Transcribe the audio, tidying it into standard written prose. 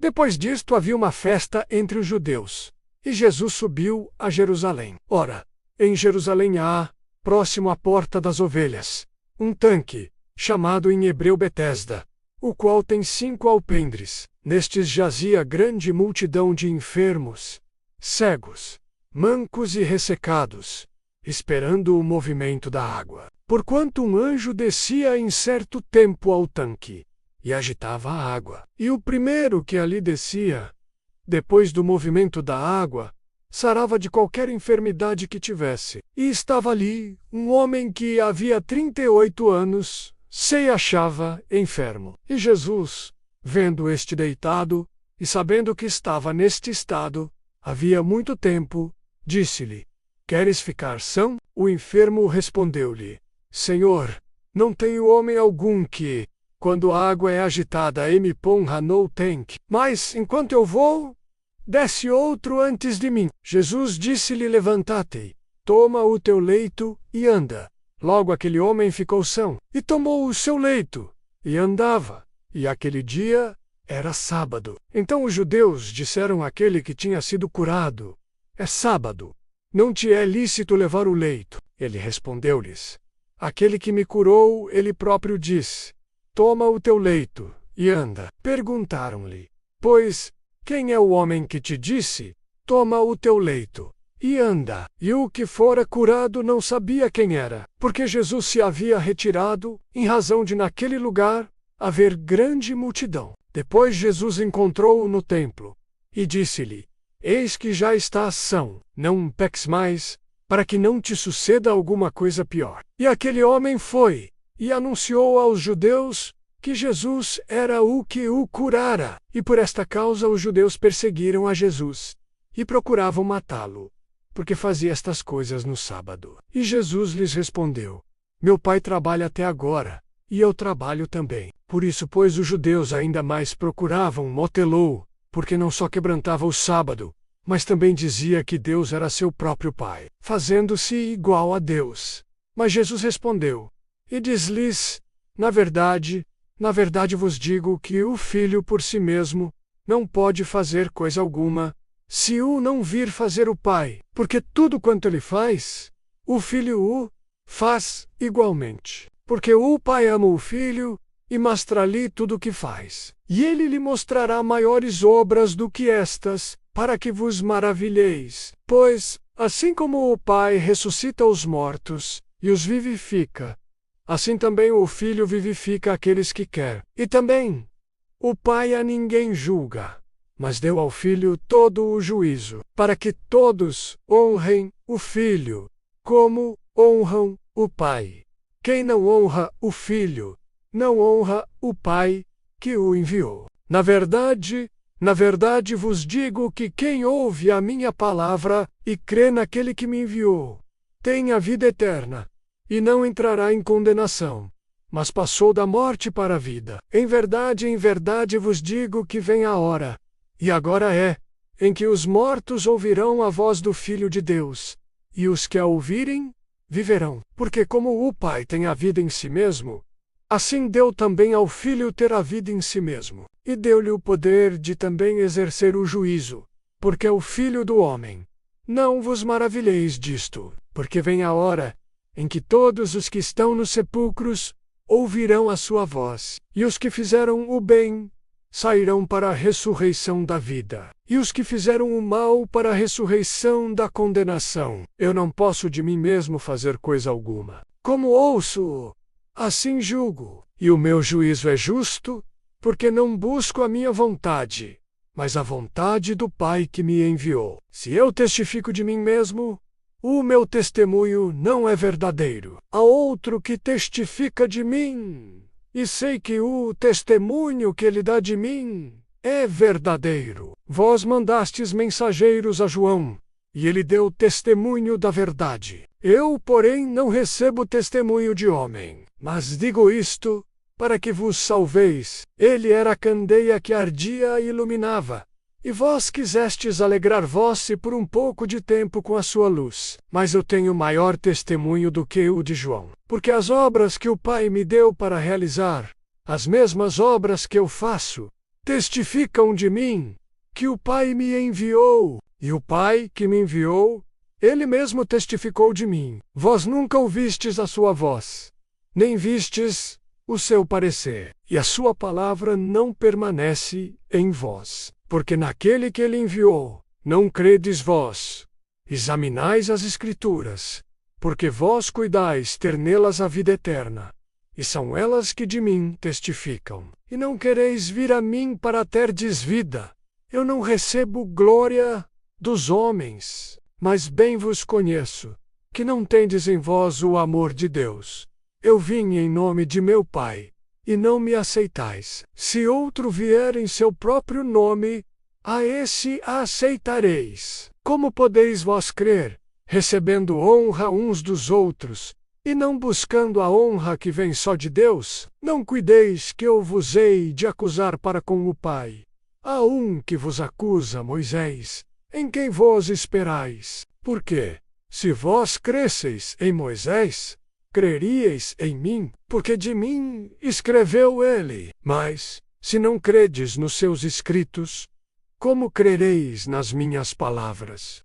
Depois disto havia uma festa entre os judeus, e Jesus subiu a Jerusalém. Ora, em Jerusalém há, próximo à porta das ovelhas, um tanque, chamado em hebreu Betesda, o qual tem 5 alpendres. Nestes jazia grande multidão de enfermos, cegos, mancos e ressecados, esperando o movimento da água. Porquanto um anjo descia em certo tempo ao tanque, e agitava a água. E o primeiro que ali descia, depois do movimento da água, sarava de qualquer enfermidade que tivesse. E estava ali um homem que havia 38 anos se achava enfermo. E Jesus, vendo este deitado, e sabendo que estava neste estado, havia muito tempo, disse-lhe: Queres ficar são? O enfermo respondeu-lhe: Senhor, não tenho homem algum que, quando a água é agitada, me ponha no tanque. Mas, enquanto eu vou, desce outro antes de mim. Jesus disse-lhe: Levanta-te, toma o teu leito e anda. Logo aquele homem ficou são, e tomou o seu leito, e andava. E aquele dia era sábado. Então os judeus disseram àquele que tinha sido curado: É sábado, não te é lícito levar o leito. Ele respondeu-lhes: Aquele que me curou, ele próprio disse: Toma o teu leito, e anda. Perguntaram-lhe: Pois, quem é o homem que te disse: Toma o teu leito e anda? E o que fora curado não sabia quem era, porque Jesus se havia retirado, em razão de naquele lugar haver grande multidão. Depois Jesus encontrou-o no templo, e disse-lhe: Eis que já estás são, não peques mais, para que não te suceda alguma coisa pior. E aquele homem foi, e anunciou aos judeus que Jesus era o que o curara. E por esta causa os judeus perseguiram a Jesus, e procuravam matá-lo, porque fazia estas coisas no sábado. E Jesus lhes respondeu: Meu Pai trabalha até agora, e eu trabalho também. Por isso, pois, os judeus ainda mais procuravam motê-lo, porque não só quebrantava o sábado, mas também dizia que Deus era seu próprio Pai, fazendo-se igual a Deus. Mas Jesus respondeu, e diz-lhes: na verdade vos digo que o Filho por si mesmo não pode fazer coisa alguma, se o não vir fazer o Pai, porque tudo quanto ele faz, o Filho o faz igualmente. Porque o Pai ama o Filho, e mostra-lhe tudo o que faz. E ele lhe mostrará maiores obras do que estas, para que vos maravilheis. Pois, assim como o Pai ressuscita os mortos, e os vivifica, assim também o Filho vivifica aqueles que quer. E também, o Pai a ninguém julga, mas deu ao Filho todo o juízo, para que todos honrem o Filho, como honram o Pai. Quem não honra o Filho, não honra o Pai que o enviou. Na verdade vos digo que quem ouve a minha palavra e crê naquele que me enviou, tem a vida eterna, e não entrará em condenação, mas passou da morte para a vida. Em verdade vos digo que vem a hora, e agora é, em que os mortos ouvirão a voz do Filho de Deus, e os que a ouvirem, viverão. Porque como o Pai tem a vida em si mesmo, assim deu também ao Filho ter a vida em si mesmo, e deu-lhe o poder de também exercer o juízo, porque é o Filho do homem. Não vos maravilheis disto, porque vem a hora em que todos os que estão nos sepulcros ouvirão a sua voz, e os que fizeram o bem sairão para a ressurreição da vida, e os que fizeram o mal para a ressurreição da condenação. Eu não posso de mim mesmo fazer coisa alguma. Como ouço, assim julgo, e o meu juízo é justo, porque não busco a minha vontade, mas a vontade do Pai que me enviou. Se eu testifico de mim mesmo, o meu testemunho não é verdadeiro. Há outro que testifica de mim, e sei que o testemunho que ele dá de mim é verdadeiro. Vós mandastes mensageiros a João, e ele deu testemunho da verdade. Eu, porém, não recebo testemunho de homem, mas digo isto para que vos salveis. Ele era a candeia que ardia e iluminava, e vós quisestes alegrar-vos-se por um pouco de tempo com a sua luz. Mas eu tenho maior testemunho do que o de João, porque as obras que o Pai me deu para realizar, as mesmas obras que eu faço, testificam de mim, que o Pai me enviou, e o Pai que me enviou, ele mesmo testificou de mim. Vós nunca ouvistes a sua voz, nem vistes o seu parecer, e a sua palavra não permanece em vós, porque naquele que ele enviou, não credes vós. Examinais as Escrituras, porque vós cuidais ter nelas a vida eterna, e são elas que de mim testificam. E não quereis vir a mim para terdes vida. Eu não recebo glória dos homens, mas bem vos conheço, que não tendes em vós o amor de Deus. Eu vim em nome de meu Pai, e não me aceitais. Se outro vier em seu próprio nome, a esse aceitareis. Como podeis vós crer, recebendo honra uns dos outros, e não buscando a honra que vem só de Deus? Não cuideis que eu vos hei de acusar para com o Pai. Há um que vos acusa, Moisés, em quem vós esperais. Porque, se vós cresseis em Moisés, creríeis em mim, porque de mim escreveu ele. Mas, se não credes nos seus escritos, como crereis nas minhas palavras?